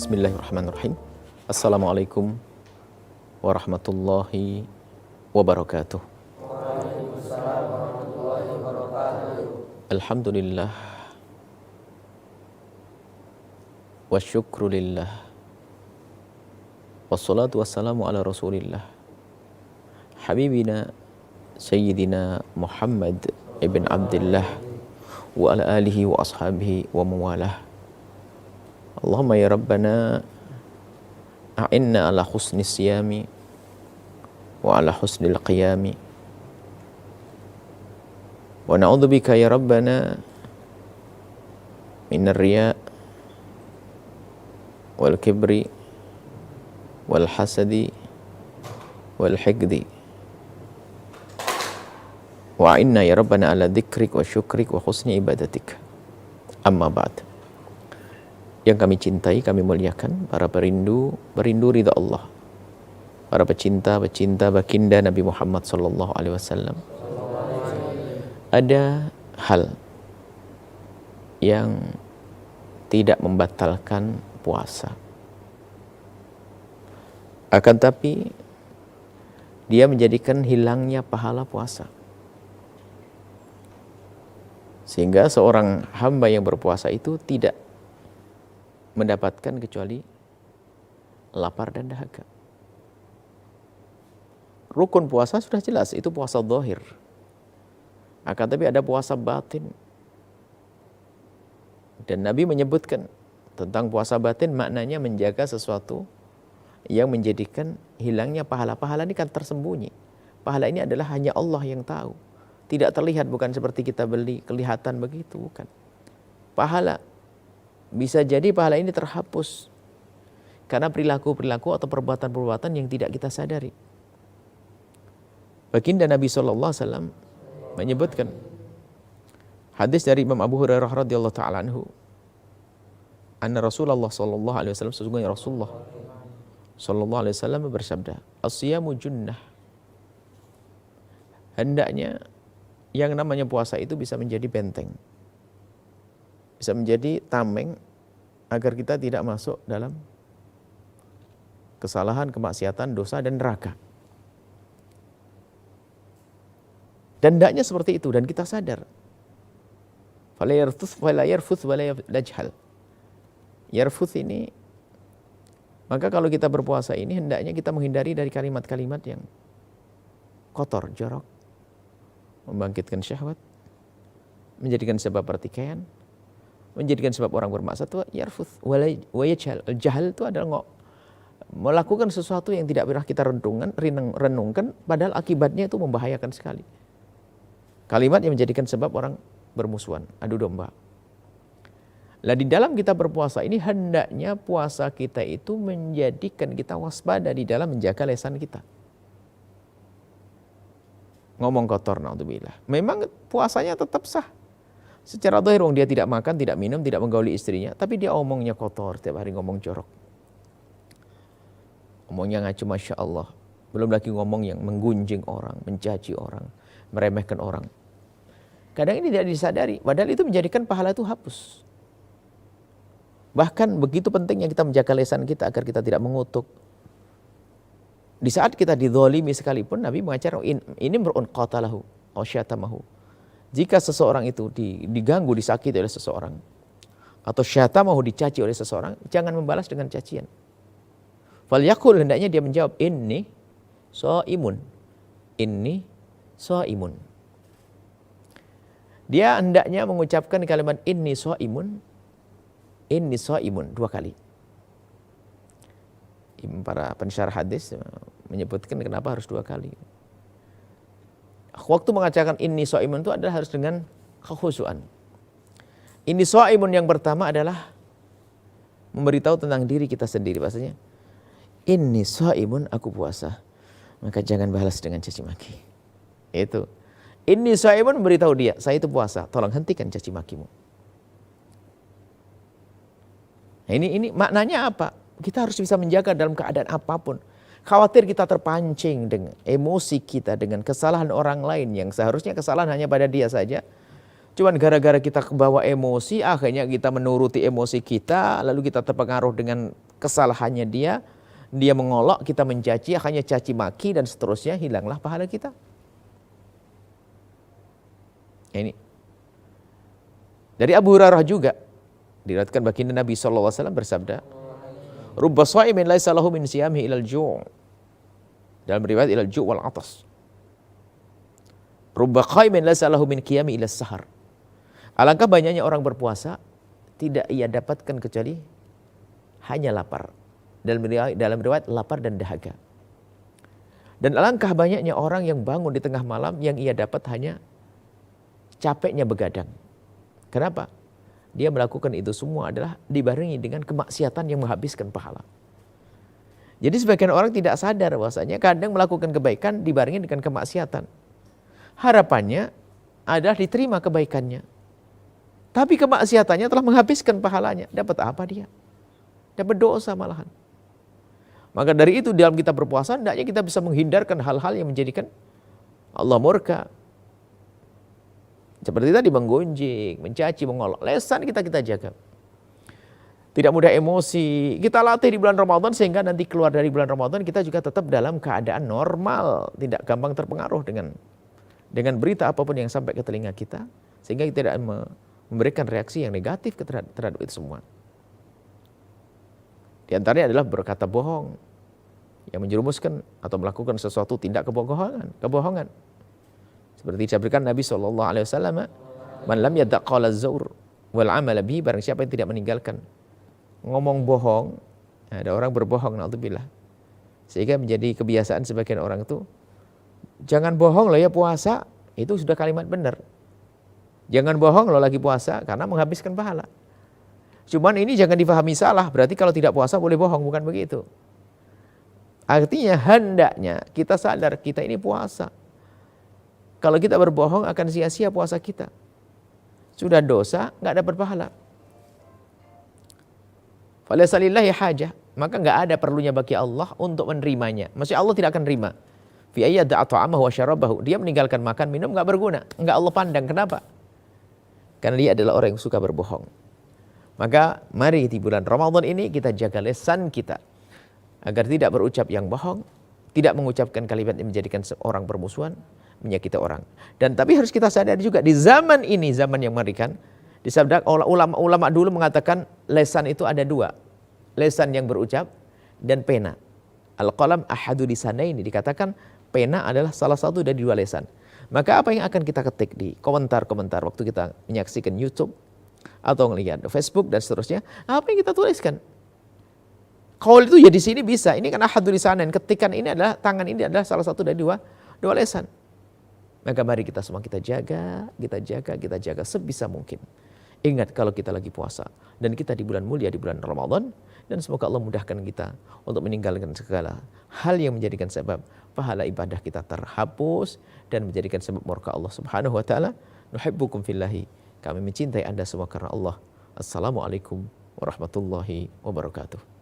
Bismillahirrahmanirrahim. Assalamualaikum warahmatullahi wabarakatuh. Waalaikumsalam warahmatullahi wabarakatuh. Alhamdulillah wa syukrulillah wassalatu wassalamu ala rasulillah habibina sayyidina Muhammad ibn Abdullah wa ala alihi wa ashabihi wa mawalah. Allahumma ya Rabbana a'inna ala husni siyami wa ala husnil qiyami wa na'udzubika ya Rabbana minar riya wal kibri wal hasadi wal hikdi wa a'inna ya Rabbana ala dzikrik wa syukrik wa husni ibadatik. Amma ba'd. Yang kami cintai, kami muliakan, para perindu ridha Allah, para pecinta baginda Nabi Muhammad sallallahu alaihi wasallam. Ada hal yang tidak membatalkan puasa, akan tapi dia menjadikan hilangnya pahala puasa, sehingga seorang hamba yang berpuasa itu tidak mendapatkan kecuali lapar dan dahaga. Rukun puasa sudah jelas, itu puasa zahir. Akan tapi ada puasa batin. Dan Nabi menyebutkan tentang puasa batin, maknanya menjaga sesuatu yang menjadikan hilangnya pahala. Pahala ini kan tersembunyi. Pahala ini adalah hanya Allah yang tahu. Tidak terlihat, bukan seperti kita beli, kelihatan begitu, bukan. Pahala, bisa jadi pahala ini terhapus karena perilaku-perilaku atau perbuatan-perbuatan yang tidak kita sadari. Baginda Nabi SAW menyebutkan hadis dari Imam Abu Hurairah radhiyallahu ta'ala anhu, anna Rasulullah SAW, sesungguhnya Rasulullah SAW bersabda, as-siyamu junnah. Hendaknya yang namanya puasa itu bisa menjadi benteng, bisa menjadi tameng agar kita tidak masuk dalam kesalahan, kemaksiatan, dosa, dan neraka. Dan hendaknya seperti itu, dan kita sadar. Fala yarfuth wala yajhal. Yarfuth ini, maka kalau kita berpuasa ini hendaknya kita menghindari dari kalimat-kalimat yang kotor, jorok, membangkitkan syahwat, menjadikan sebab pertikaian, menjadikan sebab orang bermaksiat. Itu yarfuth wa yajhal. Jahal itu adalah melakukan sesuatu yang tidak pernah kita renungkan, padahal akibatnya itu membahayakan sekali. Kalimat yang menjadikan sebab orang bermusuhan, adu domba. Lah di dalam kita berpuasa ini hendaknya puasa kita itu menjadikan kita waspada di dalam menjaga lisan kita. Ngomong kotor, naudzubillah. Memang puasanya tetap sah. Secara zahir dia tidak makan, tidak minum, tidak menggauli istrinya, tapi dia omongnya kotor, tiap hari ngomong jorok. Omongnya ngaco, Masya Allah. Belum lagi ngomong yang menggunjing orang, mencaci orang, meremehkan orang. Kadang ini tidak disadari, padahal itu menjadikan pahala itu hapus. Bahkan begitu pentingnya kita menjaga lisan kita agar kita tidak mengutuk. Di saat kita dizalimi sekalipun, Nabi mengajar, ini mer'un qatalahu aw syatamahu. Jika seseorang itu diganggu, disakiti oleh seseorang, atau syatamahu, dicaci oleh seseorang, jangan membalas dengan cacian. Falyaqul, hendaknya dia menjawab, inni shaimun. Inni shaimun. Dia hendaknya mengucapkan kalimat inni shaimun dua kali. Para pensyarah hadis menyebutkan kenapa harus dua kali. Waktu mengatakan inni shaimun itu adalah harus dengan kekhusyuan. Inni shaimun yang pertama adalah memberitahu tentang diri kita sendiri. Bahasanya, inni shaimun, aku puasa, maka jangan balas dengan caci maki. Itu. Inni shaimun, memberitahu dia, saya itu puasa, tolong hentikan caci makimu. Nah, ini maknanya apa? Kita harus bisa menjaga dalam keadaan apapun. Khawatir kita terpancing dengan emosi kita, dengan kesalahan orang lain yang seharusnya kesalahan hanya pada dia saja. Cuman gara-gara kita kebawa emosi, akhirnya kita menuruti emosi kita, lalu kita terpengaruh dengan kesalahannya dia mengolok, kita mencaci, akhirnya caci maki dan seterusnya, hilanglah pahala kita. Ini dari Abu Hurairah juga diriwayatkan baginda Nabi SAW bersabda, "Rubba sha'imin laisa lahu min siyamihi ilal ju'." Dalam riwayat ilal ju' wal atas. "Rubba qa'imin laisa lahu min qiyami ila sahar." Alangkah banyaknya orang berpuasa tidak ia dapatkan kecuali hanya lapar. Dalam riwayat lapar dan dahaga. Dan alangkah banyaknya orang yang bangun di tengah malam yang ia dapat hanya capeknya begadang. Kenapa? Dia melakukan itu semua adalah dibarengi dengan kemaksiatan yang menghabiskan pahala. Jadi sebagian orang tidak sadar bahwasanya kadang melakukan kebaikan dibarengi dengan kemaksiatan. Harapannya adalah diterima kebaikannya. Tapi kemaksiatannya telah menghabiskan pahalanya. Dapat apa dia? Dapat dosa malahan. Maka dari itu dalam kita berpuasa, hendaknya kita bisa menghindarkan hal-hal yang menjadikan Allah murka. Seperti tadi menggunjing, mencaci, mengolok. Lesan kita jaga. Tidak mudah emosi. Kita latih di bulan Ramadan sehingga nanti keluar dari bulan Ramadan kita juga tetap dalam keadaan normal. Tidak gampang terpengaruh dengan berita apapun yang sampai ke telinga kita. Sehingga kita tidak memberikan reaksi yang negatif terhadap itu semua. Di antaranya adalah berkata bohong yang menjerumuskan atau melakukan sesuatu tindak kebohongan. Seperti disabdakan Nabi SAW, "Man lam yada' qawla az-zur wal 'amala bihi." Barang siapa yang tidak meninggalkan ngomong bohong, ada orang berbohong, naudzubillah. Sehingga menjadi kebiasaan sebagian orang itu, jangan bohong loh ya puasa, itu sudah kalimat benar. Jangan bohong loh lagi puasa karena menghabiskan pahala. Cuman ini jangan difahami salah, berarti kalau tidak puasa boleh bohong, bukan begitu. Artinya hendaknya kita sadar kita ini puasa. Kalau kita berbohong akan sia-sia puasa kita. Sudah dosa, nggak dapat pahala. Falaysa lillahi hajah, maka nggak ada perlunya bagi Allah untuk menerimanya. Maksudnya Allah tidak akan terima. Fi ayyada'a ta'amahu wa syarabahu. Dia meninggalkan makan minum nggak berguna, nggak Allah pandang. Kenapa? Karena dia adalah orang yang suka berbohong. Maka mari di bulan Ramadan ini kita jaga lisan kita agar tidak berucap yang bohong, tidak mengucapkan kalimat yang menjadikan seorang bermusuhan, menyakiti orang. Dan tapi harus kita sadari juga di zaman ini, zaman yang mengerikan, disabda ulama dulu mengatakan lisan itu ada dua, lisan yang berucap dan pena. Al-qalam ahadu lisanaini, dikatakan pena adalah salah satu dari dua lisan. Maka apa yang akan kita ketik di komentar-komentar waktu kita menyaksikan YouTube atau melihat Facebook dan seterusnya, apa yang kita tuliskan? Qaul itu ya di sini bisa. Ini kan ahadu lisanain, ketikan ini adalah tangan ini adalah salah satu dari dua lisan. Maka mari kita semua kita jaga sebisa mungkin. Ingat kalau kita lagi puasa dan kita di bulan mulia, di bulan Ramadan, dan semoga Allah mudahkan kita untuk meninggalkan segala hal yang menjadikan sebab pahala ibadah kita terhapus dan menjadikan sebab murka Allah Subhanahu wa taala. Nuhibbukum fillahi. Kami mencintai Anda semua karena Allah. Assalamualaikum warahmatullahi wabarakatuh.